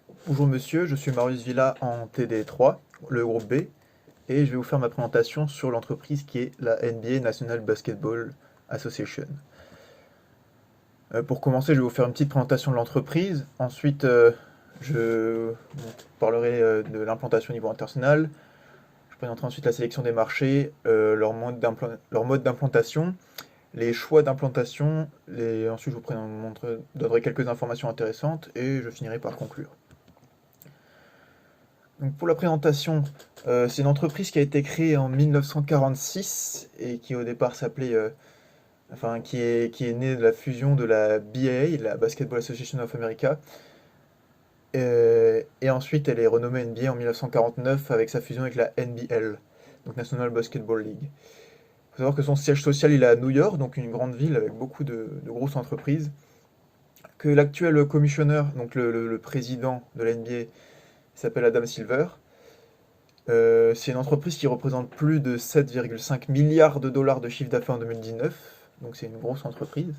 Bonjour monsieur, je suis Marius Villa en TD3, le groupe B, et je vais vous faire ma présentation sur l'entreprise qui est la NBA National Basketball Association. Pour commencer, je vais vous faire une petite présentation de l'entreprise. Ensuite, je vous parlerai de l'implantation au niveau international. Je présenterai ensuite la sélection des marchés, leur mode d'implantation, les choix d'implantation. Ensuite, je vous donnerai quelques informations intéressantes et je finirai par conclure. Donc pour la présentation, c'est une entreprise qui a été créée en 1946 et qui au départ s'appelait, qui est née de la fusion de la BAA, la Basketball Association of America, et ensuite elle est renommée NBA en 1949 avec sa fusion avec la NBL, donc National Basketball League. Il faut savoir que son siège social il est à New York, donc une grande ville avec beaucoup de grosses entreprises, que l'actuel commissioner, donc le président de la NBA, s'appelle Adam Silver. C'est une entreprise qui représente plus de 7,5 milliards de dollars de chiffre d'affaires en 2019, donc c'est une grosse entreprise.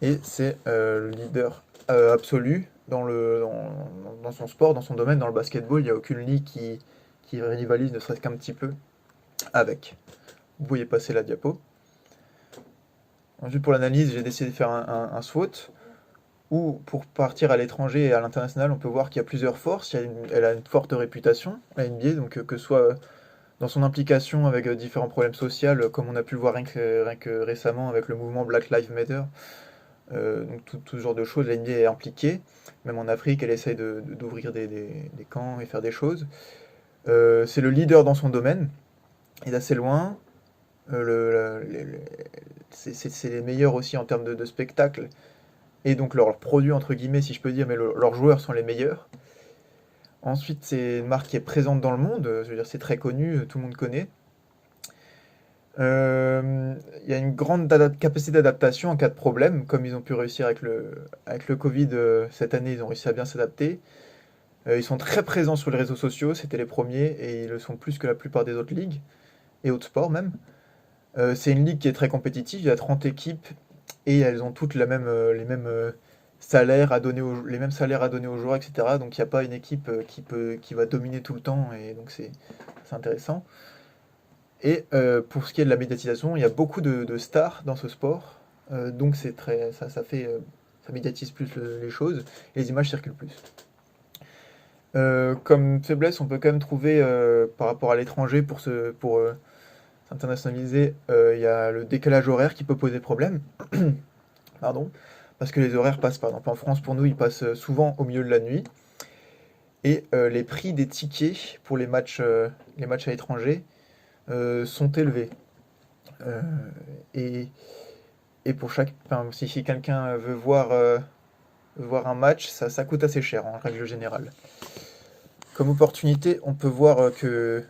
Et c'est le leader absolu dans son sport, dans son domaine, dans le basketball. Il n'y a aucune ligue qui rivalise ne serait-ce qu'un petit peu avec. Vous pouvez passer la diapo. Ensuite, pour l'analyse, j'ai décidé de faire un SWOT, où pour partir à l'étranger et à l'international, on peut voir qu'il y a plusieurs forces. Elle a une forte réputation, la NBA, donc que ce soit dans son implication avec différents problèmes sociaux, comme on a pu le voir rien que récemment avec le mouvement Black Lives Matter, donc tout ce genre de choses, la NBA est impliquée. Même en Afrique, elle essaye d'ouvrir des camps et faire des choses. C'est le leader dans son domaine, et d'assez loin. C'est les meilleurs aussi en termes de spectacle, et donc leurs produits, entre guillemets, si je peux dire, mais leurs joueurs sont les meilleurs. Ensuite, c'est une marque qui est présente dans le monde, je veux dire, c'est très connu, tout le monde connaît. Il y a une grande capacité d'adaptation en cas de problème, comme ils ont pu réussir avec le Covid cette année, ils ont réussi à bien s'adapter. Ils sont très présents sur les réseaux sociaux, c'était les premiers, et ils le sont plus que la plupart des autres ligues, et autres sports même. C'est une ligue qui est très compétitive, il y a 30 équipes, et elles ont toutes les mêmes salaires les mêmes salaires à donner aux joueurs, etc. Donc il n'y a pas une équipe qui va dominer tout le temps, et donc c'est intéressant. Et pour ce qui est de la médiatisation, il y a beaucoup de stars dans ce sport, donc ça médiatise plus les choses, et les images circulent plus. Comme faiblesse, on peut quand même trouver par rapport à l'étranger pour s'internationaliser, il y a le décalage horaire qui peut poser problème. Pardon, parce que les horaires passent, par exemple en France pour nous, ils passent souvent au milieu de la nuit, et les prix des tickets pour les matchs à l'étranger sont élevés. Euh, et, et pour enfin, si quelqu'un veut voir un match, ça coûte assez cher en règle générale. Comme opportunité, on peut voir que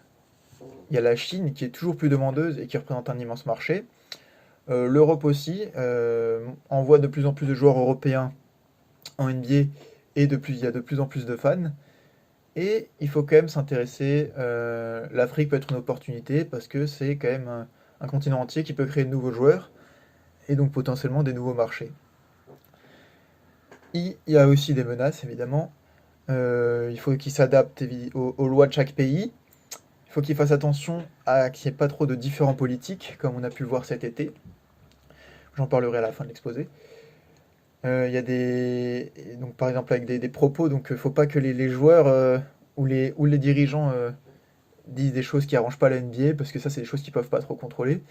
il y a la Chine qui est toujours plus demandeuse et qui représente un immense marché. L'Europe aussi envoie de plus en plus de joueurs européens en NBA, et il y a de plus en plus de fans. Et il faut quand même s'intéresser, l'Afrique peut être une opportunité parce que c'est quand même un continent entier qui peut créer de nouveaux joueurs et donc potentiellement des nouveaux marchés. Il y a aussi des menaces évidemment. Il faut qu'ils s'adaptent aux lois de chaque pays. Il faut qu'ils fassent attention à qu'il n'y ait pas trop de différends politiques, comme on a pu le voir cet été. J'en parlerai à la fin de l'exposé. Il y a donc par exemple avec des propos, donc il ne faut pas que les joueurs ou les dirigeants disent des choses qui arrangent pas la NBA, parce que ça c'est des choses qu'ils peuvent pas trop contrôler.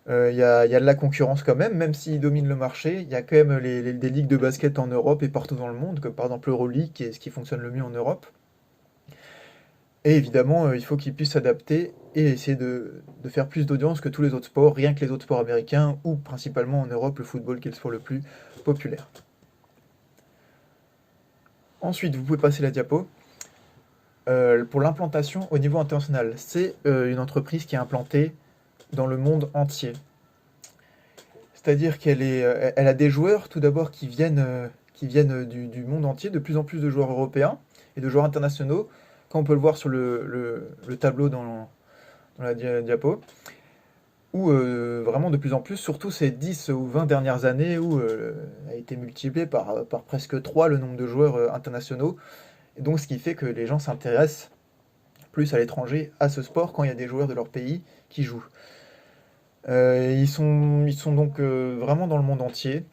Il y a de la concurrence quand même, même s'ils dominent le marché, il y a quand même des ligues de basket en Europe et partout dans le monde, comme par exemple l'Euroleague, qui est ce qui fonctionne le mieux en Europe. Et évidemment, il faut qu'ils puissent s'adapter et essayer de faire plus d'audience que tous les autres sports, rien que les autres sports américains, ou principalement en Europe, le football qui est le sport le plus populaire. Ensuite, vous pouvez passer la diapo. Pour l'implantation au niveau international, c'est une entreprise qui est implantée dans le monde entier. C'est-à-dire elle a des joueurs tout d'abord qui viennent du monde entier, de plus en plus de joueurs européens et de joueurs internationaux, comme on peut le voir sur le tableau dans la diapo. où vraiment de plus en plus, surtout ces 10 ou 20 dernières années, où a été multiplié par presque 3 le nombre de joueurs internationaux. Et donc ce qui fait que les gens s'intéressent plus à l'étranger à ce sport quand il y a des joueurs de leur pays qui jouent. Ils sont donc vraiment dans le monde entier.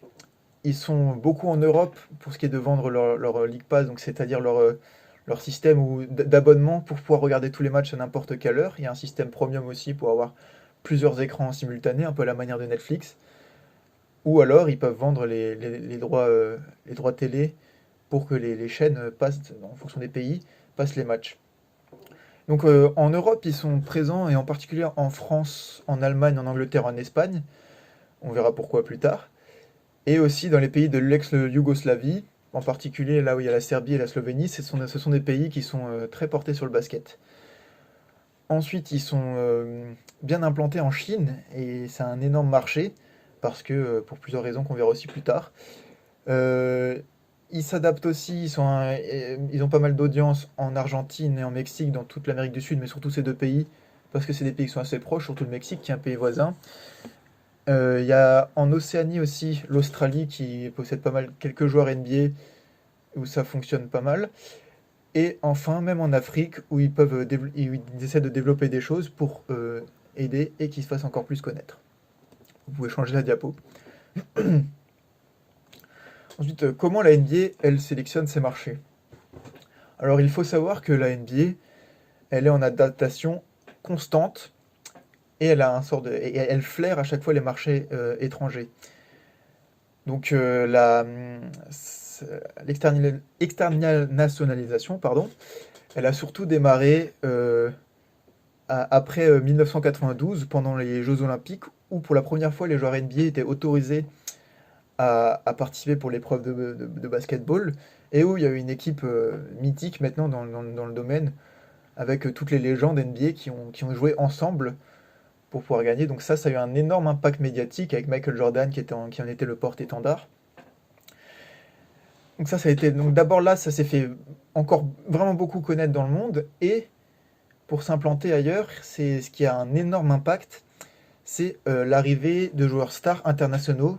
Ils sont beaucoup en Europe pour ce qui est de vendre leur League Pass, donc c'est-à-dire leur système d'abonnement pour pouvoir regarder tous les matchs à n'importe quelle heure. Il y a un système premium aussi pour avoir plusieurs écrans en simultané, un peu à la manière de Netflix. Ou alors ils peuvent vendre les droits télé pour que les chaînes passent, en fonction des pays, passent les matchs. Donc en Europe, ils sont présents, et en particulier en France, en Allemagne, en Angleterre, en Espagne. On verra pourquoi plus tard. Et aussi dans les pays de l'ex-Yougoslavie, en particulier là où il y a la Serbie et la Slovénie, ce sont des pays qui sont très portés sur le basket. Ensuite, ils sont bien implantés en Chine, et c'est un énorme marché, parce que, pour plusieurs raisons qu'on verra aussi plus tard. Euh, Ils s'adaptent aussi, ils ont pas mal d'audience en Argentine et en Mexique, dans toute l'Amérique du Sud, mais surtout ces deux pays, parce que c'est des pays qui sont assez proches, surtout le Mexique qui est un pays voisin. Il y a en Océanie aussi l'Australie qui possède pas mal quelques joueurs NBA où ça fonctionne pas mal. Et enfin, même en Afrique où ils essaient de développer des choses pour aider et qu'ils se fassent encore plus connaître. Vous pouvez changer la diapo. Ensuite, comment la NBA elle sélectionne ses marchés? Alors il faut savoir que la NBA elle est en adaptation constante, et elle flaire à chaque fois les marchés étrangers. Donc l'externalisation, pardon, elle a surtout démarré après 1992, pendant les Jeux Olympiques, où pour la première fois les joueurs NBA étaient autorisés à participer pour l'épreuve de basketball, et où il y a eu une équipe mythique maintenant dans le domaine, avec toutes les légendes NBA qui ont joué ensemble pour pouvoir gagner. Donc ça a eu un énorme impact médiatique, avec Michael Jordan qui en était le porte-étendard. Donc ça a été, donc d'abord là, ça s'est fait encore vraiment beaucoup connaître dans le monde, et pour s'implanter ailleurs, c'est ce qui a un énorme impact, c'est l'arrivée de joueurs stars internationaux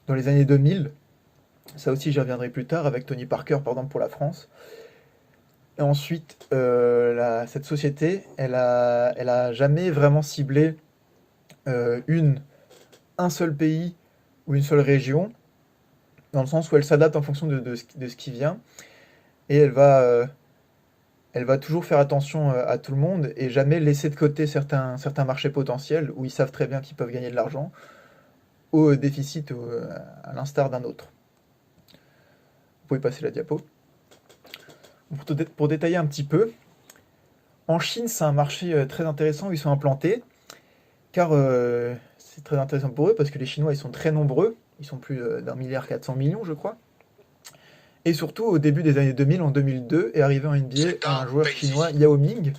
dans les années 2000. Ça aussi, j'y reviendrai plus tard, avec Tony Parker, par exemple, pour la France. Et ensuite, cette société, elle a jamais vraiment ciblé euh, une, un seul pays ou une seule région, dans le sens où elle s'adapte en fonction de ce qui vient, et elle va toujours faire attention à tout le monde, et jamais laisser de côté certains marchés potentiels où ils savent très bien qu'ils peuvent gagner de l'argent, au déficit, à l'instar d'un autre. Vous pouvez passer la diapo. Pour détailler un petit peu, en Chine, c'est un marché très intéressant où ils sont implantés, car c'est très intéressant pour eux, parce que les Chinois ils sont très nombreux, ils sont plus d'1,4 milliard, je crois. Et surtout, au début des années 2000, en 2002, est arrivé en NBA un joueur chinois, Yao Ming,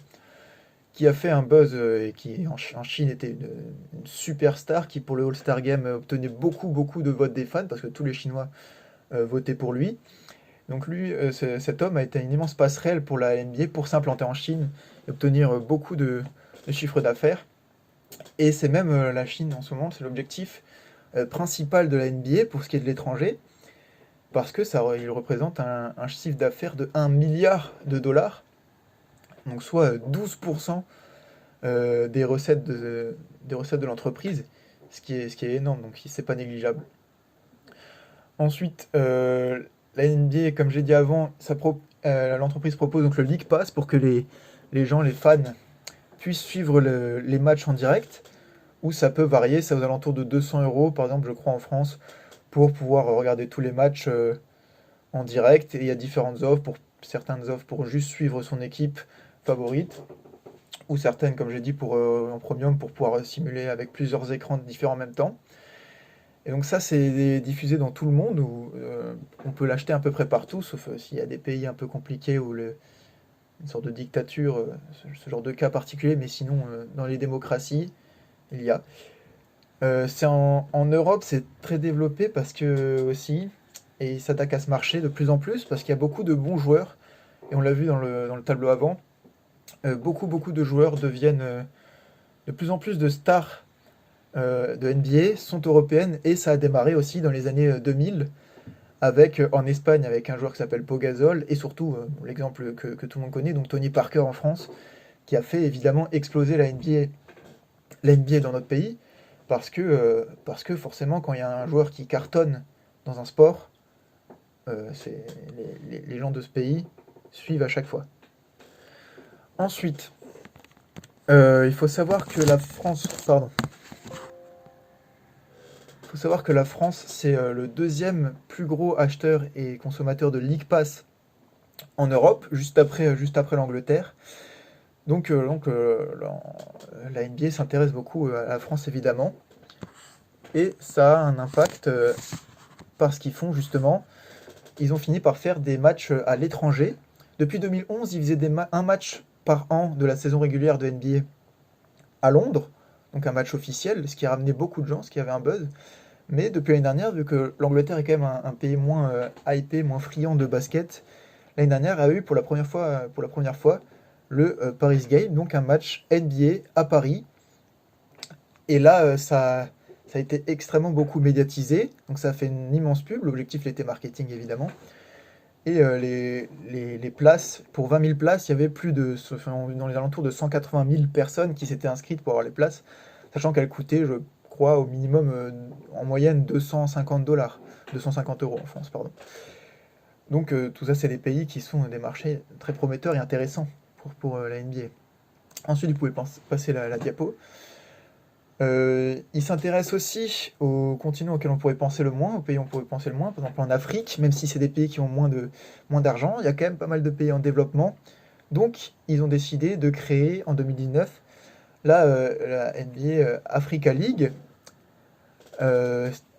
qui a fait un buzz, et qui en Chine était une superstar, qui pour le All-Star Game obtenait beaucoup beaucoup de votes des fans, parce que tous les Chinois votaient pour lui. Donc lui, cet homme a été une immense passerelle pour la NBA, pour s'implanter en Chine et obtenir beaucoup de chiffres d'affaires. Et c'est même la Chine en ce moment, c'est l'objectif principal de la NBA pour ce qui est de l'étranger, parce que il représente un chiffre d'affaires de 1 milliard de dollars, donc soit 12% des recettes de l'entreprise, ce qui est énorme, donc c'est pas négligeable. Ensuite, la NBA, comme j'ai dit avant, l'entreprise propose donc le League Pass pour que les gens, les fans, puissent suivre les matchs en direct, où ça peut varier, c'est aux alentours de 200 euros, par exemple, je crois en France, pour pouvoir regarder tous les matchs en direct. Et il y a différentes offres, certaines offres pour juste suivre son équipe favorite, ou certaines, comme j'ai dit, en premium, pour pouvoir simuler avec plusieurs écrans différents en même temps. Et donc ça, c'est diffusé dans tout le monde, où on peut l'acheter à peu près partout, sauf s'il y a des pays un peu compliqués, ou une sorte de dictature, ce genre de cas particulier, mais sinon, dans les démocraties, il y a. C'est en Europe, c'est très développé, parce que aussi, et ils s'attaquent à ce marché de plus en plus, parce qu'il y a beaucoup de bons joueurs, et on l'a vu dans le tableau avant, beaucoup beaucoup de joueurs deviennent de plus en plus de stars de NBA sont européennes et ça a démarré aussi dans les années 2000 avec, en Espagne avec un joueur qui s'appelle Pau Gasol et surtout l'exemple que tout le monde connaît, donc Tony Parker en France, qui a fait évidemment exploser la NBA dans notre pays parce que forcément quand il y a un joueur qui cartonne dans un sport, les gens de ce pays suivent à chaque fois. Ensuite, il faut savoir que la France, pardon, il faut savoir que la France, c'est le deuxième plus gros acheteur et consommateur de League Pass en Europe, juste après l'Angleterre. La NBA s'intéresse beaucoup à la France évidemment, et ça a un impact parce qu'ils font justement, ils ont fini par faire des matchs à l'étranger. Depuis 2011, ils faisaient un match par an de la saison régulière de NBA à Londres, donc un match officiel, ce qui a ramené beaucoup de gens, ce qui avait un buzz. Mais depuis l'année dernière, vu que l'Angleterre est quand même un pays moins hypé, moins friand de basket, l'année dernière a eu pour la première fois le Paris Game, donc un match NBA à Paris. Et là, ça a été extrêmement beaucoup médiatisé, donc ça a fait une immense pub. L'objectif était marketing évidemment. Et les places, pour 20 000 places, il y avait enfin, dans les alentours de 180 000 personnes qui s'étaient inscrites pour avoir les places, sachant qu'elles coûtaient, je crois, au minimum, en moyenne, 250 $, 250 euros en France, pardon. Donc tout ça, c'est des pays qui sont des marchés très prometteurs et intéressants pour la NBA. Ensuite, vous pouvez passer la diapo. Il s'intéresse aussi aux continents auxquels on pourrait penser le moins, aux pays où on pourrait penser le moins, par exemple en Afrique, même si c'est des pays qui ont moins d'argent, il y a quand même pas mal de pays en développement. Donc, ils ont décidé de créer en 2019 la NBA Africa League.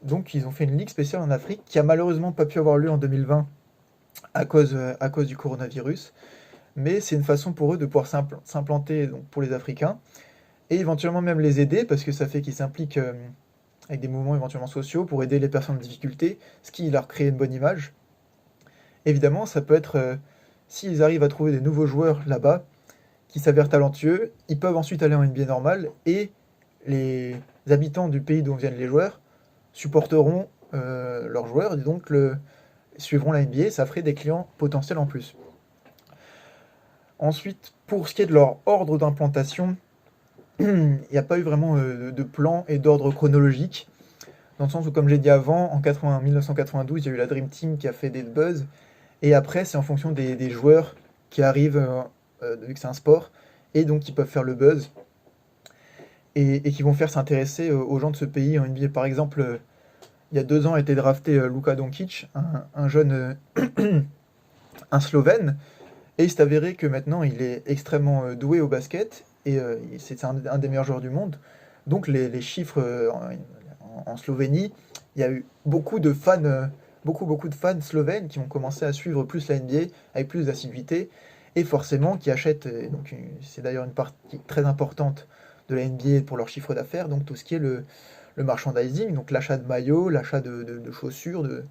Donc, ils ont fait une ligue spéciale en Afrique qui a malheureusement pas pu avoir lieu en 2020 à cause du coronavirus. Mais c'est une façon pour eux de pouvoir s'implanter donc, pour les Africains et éventuellement même les aider parce que ça fait qu'ils s'impliquent avec des mouvements éventuellement sociaux pour aider les personnes en difficulté, ce qui leur crée une bonne image. Évidemment, ça peut être, s'ils arrivent à trouver des nouveaux joueurs là-bas qui s'avèrent talentueux, ils peuvent ensuite aller en NBA normale et les habitants du pays d'où viennent les joueurs supporteront leurs joueurs et donc suivront la NBA, ça ferait des clients potentiels en plus. Ensuite, pour ce qui est de leur ordre d'implantation, il n'y a pas eu vraiment de plan et d'ordre chronologique, dans le sens où, comme j'ai dit avant, en 1992, il y a eu la Dream Team qui a fait des buzz, et après, c'est en fonction des joueurs qui arrivent, vu que c'est un sport, et donc qui peuvent faire le buzz, et qui vont faire s'intéresser aux gens de ce pays en NBA. Par exemple, il y a 2 ans a été drafté Luka Doncic, un jeune, un Slovène, et il s'est avéré que maintenant il est extrêmement doué au basket et c'est un des meilleurs joueurs du monde. Donc les chiffres en Slovénie, il y a eu beaucoup de fans, beaucoup de fans slovènes qui ont commencé à suivre plus la NBA avec plus d'assiduité et forcément qui achètent. Donc c'est d'ailleurs une partie très importante de la NBA pour leur chiffre d'affaires. Donc tout ce qui est le merchandising, donc l'achat de maillots, l'achat de chaussures, de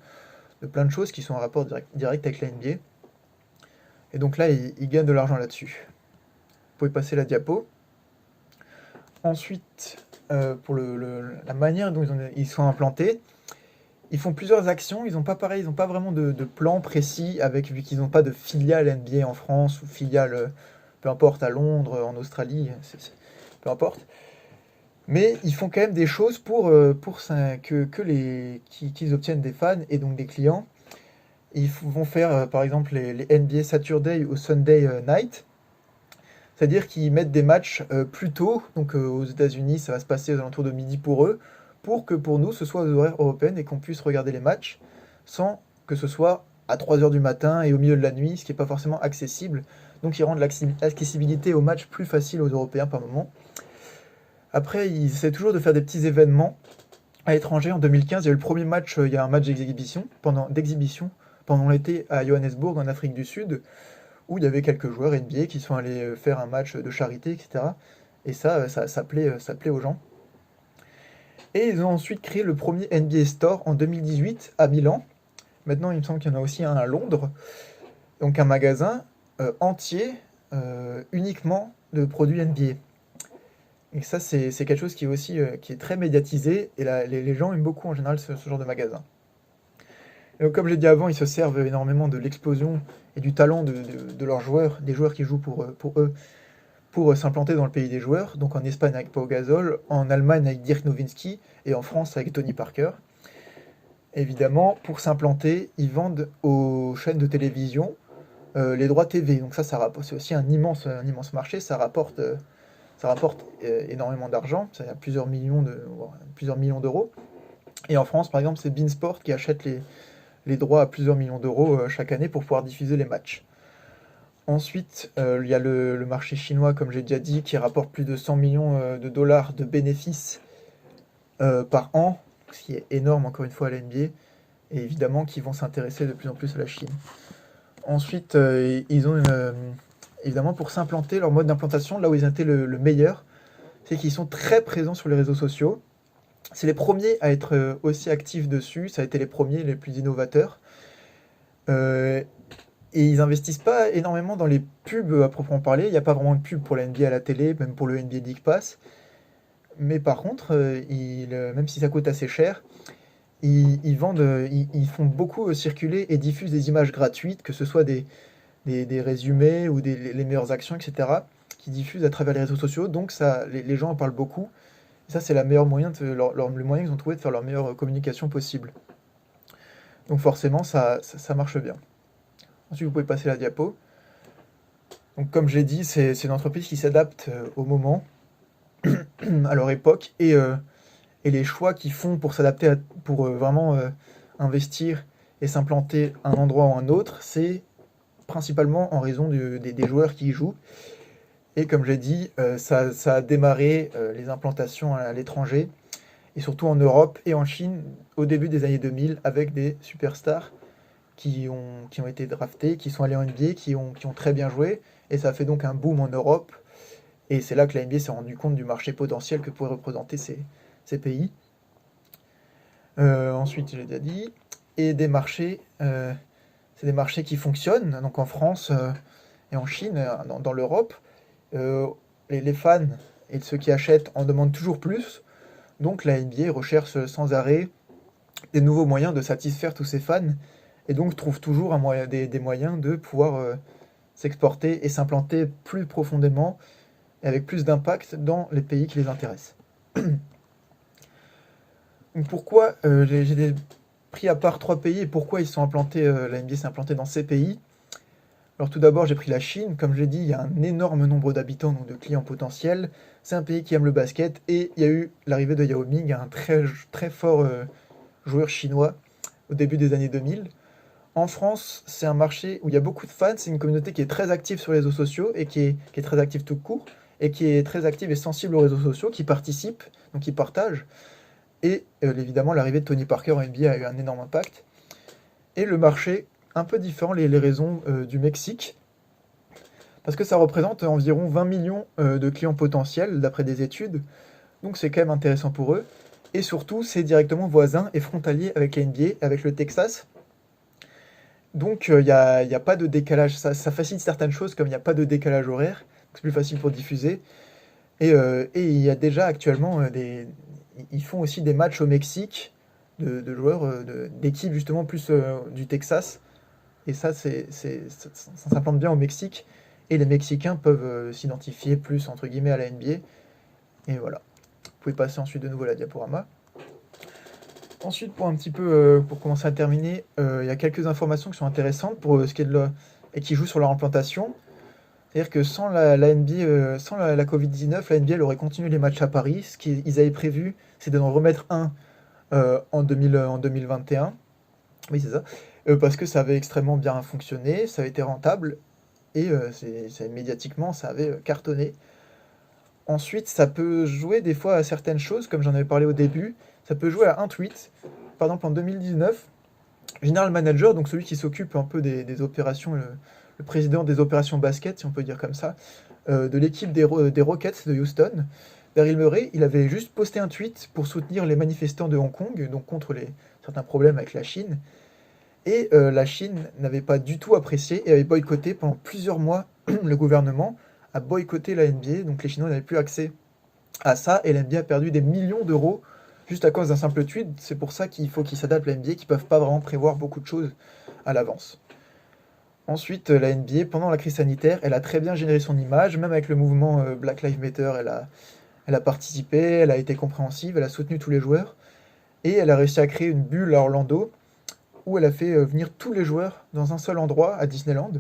plein de choses qui sont en rapport direct avec la NBA. Et donc là, ils gagnent de l'argent là-dessus. Vous pouvez passer la diapo. Ensuite, pour la manière dont ils sont implantés, ils font plusieurs actions. Ils n'ont pas pareil, ils n'ont pas vraiment de plan précis, vu qu'ils n'ont pas de filiale NBA en France ou filiale, peu importe, à Londres, en Australie, peu importe. Mais ils font quand même des choses pour qu'ils obtiennent des fans et donc des clients. Ils vont faire par exemple les NBA Saturday ou Sunday Night, c'est-à-dire qu'ils mettent des matchs plus tôt, donc aux États-Unis ça va se passer aux alentours de midi pour eux, pour que pour nous ce soit aux horaires européennes et qu'on puisse regarder les matchs sans que ce soit à 3 heures du matin et au milieu de la nuit, ce qui n'est pas forcément accessible. Donc ils rendent l'accessibilité aux matchs plus facile aux Européens par moment. Après, ils essaient toujours de faire des petits événements à l'étranger. En 2015, il y a eu le premier match, il y a un match d'exhibition pendant l'été à Johannesburg, en Afrique du Sud, où il y avait quelques joueurs NBA qui sont allés faire un match de charité, etc. Et ça plaît aux gens. Et ils ont ensuite créé le premier NBA Store en 2018 à Milan. Maintenant, il me semble qu'il y en a aussi un à Londres. Donc un magasin entier uniquement de produits NBA. Et ça, c'est quelque chose qui est aussi qui est très médiatisé, et les gens aiment beaucoup en général ce genre de magasin. Et donc, comme j'ai dit avant, ils se servent énormément de l'explosion et du talent de leurs joueurs, des joueurs qui jouent pour eux, pour s'implanter dans le pays des joueurs. Donc en Espagne avec Pau Gasol, en Allemagne avec Dirk Nowitzki, et en France avec Tony Parker. Évidemment, pour s'implanter, ils vendent aux chaînes de télévision les droits TV. Donc c'est aussi un immense marché, ça rapporte énormément d'argent, ça a plusieurs millions d'euros. Et en France, par exemple, c'est Beansport qui achète les droits à plusieurs millions d'euros chaque année pour pouvoir diffuser les matchs. Ensuite, il y a le marché chinois, comme j'ai déjà dit, qui rapporte plus de 100 millions de dollars de bénéfices par an, ce qui est énorme encore une fois à la NBA, et évidemment qui vont s'intéresser de plus en plus à la Chine. Ensuite, ils ont évidemment pour s'implanter, leur mode d'implantation, là où ils ont été le meilleur, c'est qu'ils sont très présents sur les réseaux sociaux. C'est les premiers à être aussi actifs dessus, ça a été les premiers, les plus innovateurs. Euh, et ils investissent pas énormément dans les pubs à proprement parler. Il n'y a pas vraiment de pub pour la NBA à la télé, même pour le NBA League Pass. Mais par contre, même si ça coûte assez cher, ils vendent, ils font beaucoup circuler et diffusent des images gratuites, que ce soit des résumés ou les meilleures actions, etc., qui diffusent à travers les réseaux sociaux. Donc ça, les gens en parlent beaucoup. Et ça, c'est la meilleure moyen le moyen qu'ils ont trouvé de faire leur meilleure communication possible. Donc forcément, ça marche bien. Ensuite, vous pouvez passer la diapo. Donc comme j'ai dit, c'est une entreprise qui s'adapte au moment, à leur époque, et les choix qu'ils font pour s'adapter, pour vraiment investir et s'implanter à un endroit ou à un autre, c'est principalement en raison des joueurs qui y jouent. Et comme j'ai dit, ça a démarré les implantations à l'étranger, et surtout en Europe et en Chine, au début des années 2000, avec des superstars qui ont été draftés, qui sont allés en NBA, qui ont très bien joué, et ça a fait donc un boom en Europe, et c'est là que la NBA s'est rendu compte du marché potentiel que pourraient représenter ces pays. Ensuite, j'ai déjà dit, et c'est des marchés qui fonctionnent, donc en France et en Chine, dans l'Europe. Euh, les fans et ceux qui achètent en demandent toujours plus, donc la NBA recherche sans arrêt des nouveaux moyens de satisfaire tous ces fans, et donc trouve toujours des moyens de pouvoir s'exporter et s'implanter plus profondément et avec plus d'impact dans les pays qui les intéressent. Donc pourquoi j'ai pris à part trois pays et pourquoi ils sont implantés, la NBA s'est implantée dans ces pays. Alors tout d'abord, j'ai pris la Chine. Comme je l'ai dit, il y a un énorme nombre d'habitants, donc de clients potentiels. C'est un pays qui aime le basket, et il y a eu l'arrivée de Yao Ming, un très, très fort joueur chinois au début des années 2000. En France, c'est un marché où il y a beaucoup de fans, c'est une communauté qui est très active sur les réseaux sociaux et qui est très active tout court, et qui est très active et sensible aux réseaux sociaux, qui participe, donc qui partage. Et évidemment, l'arrivée de Tony Parker en NBA a eu un énorme impact. Et le marché, un peu différent, les raisons du Mexique, parce que ça représente environ 20 millions de clients potentiels, d'après des études, donc c'est quand même intéressant pour eux. Et surtout, c'est directement voisin et frontalier avec la NBA, avec le Texas. Donc y a pas de décalage, ça facilite certaines choses, comme il n'y a pas de décalage horaire, c'est plus facile pour diffuser. Et il y a déjà actuellement ils font aussi des matchs au Mexique de joueurs d'équipes justement plus du Texas. Et ça s'implante bien au Mexique. Et les Mexicains peuvent s'identifier plus entre guillemets à la NBA. Et voilà. Vous pouvez passer ensuite de nouveau à la diaporama. Ensuite, pour commencer à terminer, il y a quelques informations qui sont intéressantes pour ce qui est et qui jouent sur leur implantation. C'est-à-dire que sans la NBA, sans la Covid-19, la NBA elle aurait continué les matchs à Paris. Ce qu'ils avaient prévu, c'est d'en remettre un en 2021. Oui, c'est ça. Parce que ça avait extrêmement bien fonctionné, ça avait été rentable, et médiatiquement, ça avait cartonné. Ensuite, ça peut jouer des fois à certaines choses, comme j'en avais parlé au début. Ça peut jouer à un tweet. Par exemple, en 2019, General Manager, donc celui qui s'occupe un peu des opérations, le président des opérations basket, si on peut dire comme ça, de l'équipe des Rockets de Houston, Daryl Morey, il avait juste posté un tweet pour soutenir les manifestants de Hong Kong, donc contre certains problèmes avec la Chine. Et la Chine n'avait pas du tout apprécié et avait boycotté pendant plusieurs mois. Le gouvernement a boycotté la NBA, donc les Chinois n'avaient plus accès à ça, et la NBA a perdu des millions d'euros juste à cause d'un simple tweet. C'est pour ça qu'il faut qu'ils s'adaptent à la NBA, qu'ils peuvent pas vraiment prévoir beaucoup de choses à l'avance. Ensuite, la NBA, pendant la crise sanitaire, elle a très bien géré son image, même avec le mouvement Black Lives Matter, elle a participé, elle a été compréhensive, elle a soutenu tous les joueurs, et elle a réussi à créer une bulle à Orlando, où elle a fait venir tous les joueurs dans un seul endroit, à Disneyland,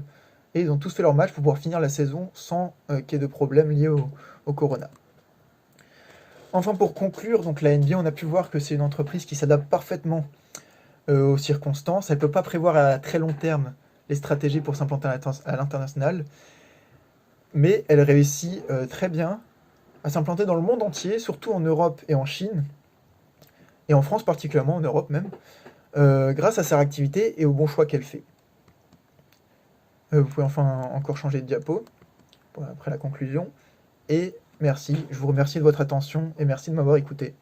et ils ont tous fait leur match pour pouvoir finir la saison sans qu'il y ait de problème liés au corona. Enfin, pour conclure, donc la NBA, on a pu voir que c'est une entreprise qui s'adapte parfaitement aux circonstances. Elle ne peut pas prévoir à très long terme les stratégies pour s'implanter à l'international, mais elle réussit très bien à s'implanter dans le monde entier, surtout en Europe et en Chine, et en France particulièrement, en Europe même, grâce à sa réactivité et aux bons choix qu'elle fait. Vous pouvez enfin encore changer de diapo après la conclusion. Et merci, je vous remercie de votre attention et merci de m'avoir écouté.